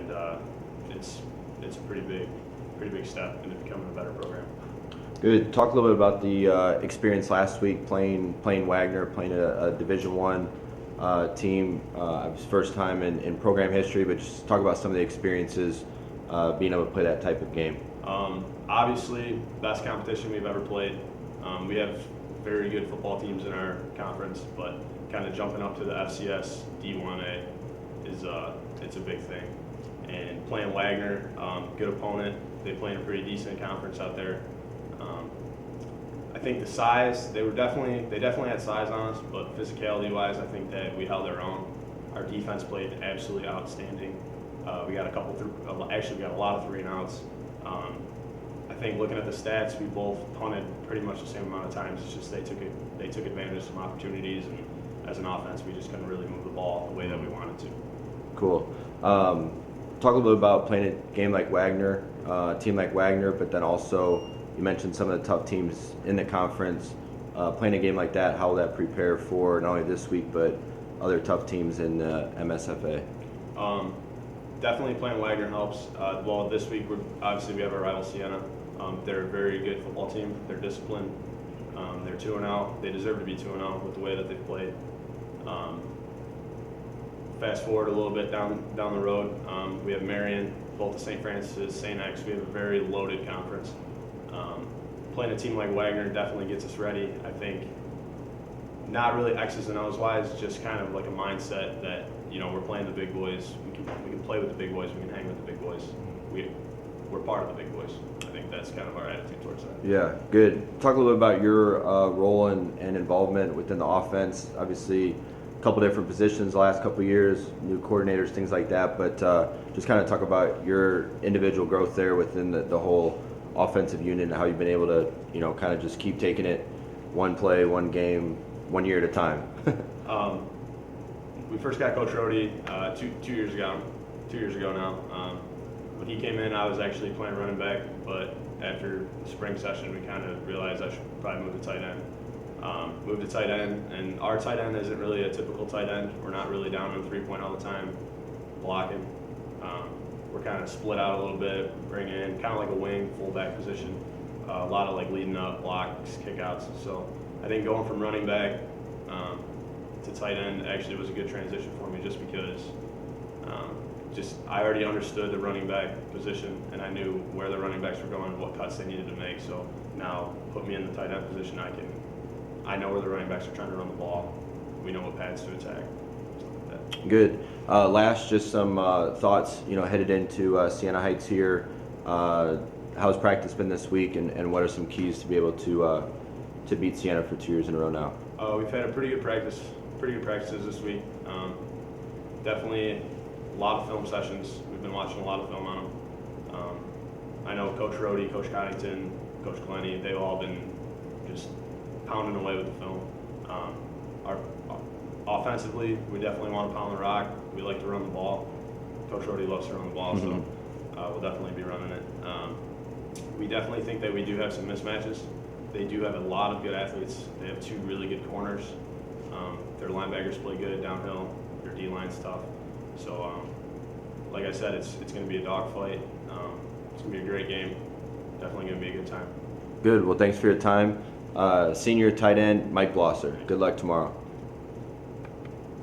and it's a pretty big step into becoming a better program. Good. Talk a little bit about the experience last week playing Wagner, playing a Division I team. It was first time in program history, but just talk about some of the experiences being able to play that type of game. Obviously, best competition we've ever played. We have very good football teams in our conference, but kind of jumping up to the FCS D1A is it's a big thing. And playing Wagner, good opponent. They play in a pretty decent conference out there. I think the size, they definitely had size on us, but physicality-wise, I think that we held our own. Our defense played absolutely outstanding. We got we got a lot of 3-and-outs. I think looking at the stats, we both punted pretty much the same amount of times. It's just they took advantage of some opportunities, and as an offense, we just couldn't really move the ball the way that we wanted to. Cool. Talk a little bit about playing a game like Wagner, a team like Wagner, but then also you mentioned some of the tough teams in the conference. Playing a game like that, how will that prepare for not only this week but other tough teams in the MSFA? Definitely playing Wagner helps. Well, this week we have our rival Siena. They're a very good football team. They're disciplined. They're 2-0. They deserve to be 2-0 with the way that they've played. Fast forward a little bit down the road, we have Marion, both the St. Francis, Siena Heights. We have a very loaded conference. Playing a team like Wagner definitely gets us ready. I think not really X's and O's wise, just kind of like a mindset that we're playing the big boys. We can play with the big boys. We can hang with the big boys. We're part of the big boys. I think that's kind of our attitude towards that. Yeah, good. Talk a little bit about your role and involvement within the offense. Obviously, a couple different positions the last couple of years, new coordinators, things like that. But just kind of talk about your individual growth there within the whole offensive unit and how you've been able to, kind of just keep taking it one play, one game, 1 year at a time. We first got Coach Rhodey 2 years ago. 2 years ago now. When he came in, I was actually playing running back, but after the spring session, we kind of realized I should probably move to tight end. Moved to tight end, and our tight end isn't really a typical tight end. We're not really down on 3-point all the time, blocking. We're kind of split out a little bit, bring in kind of like a wing, fullback position. A lot of like leading up, blocks, kickouts. So I think going from running back to tight end actually was a good transition for me, just because I already understood the running back position, and I knew where the running backs were going, what cuts they needed to make. So now put me in the tight end position, I know where the running backs are trying to run the ball. We know what pads to attack. Like that. Good. Last, just some thoughts, headed into Siena Heights here. How's practice been this week, and what are some keys to be able to beat Siena for 2 years in a row now? We've had a pretty good practices this week. Definitely a lot of film sessions. We've been watching a lot of film on them. I know Coach Rhodey, Coach Coddington, Coach Glenny, they've all been just pounding away with the film. Offensively, we definitely want to pound the rock. We like to run the ball. Coach Rhodey loves to run the ball, so we'll definitely be running it. We definitely think that we do have some mismatches. They do have a lot of good athletes. They have 2 really good corners. Their linebackers play good downhill. Their D-line's tough. So, like I said, it's going to be a dogfight. It's going to be a great game. Definitely going to be a good time. Good. Well, thanks for your time. Senior tight end, Mike Blosser. Good luck tomorrow.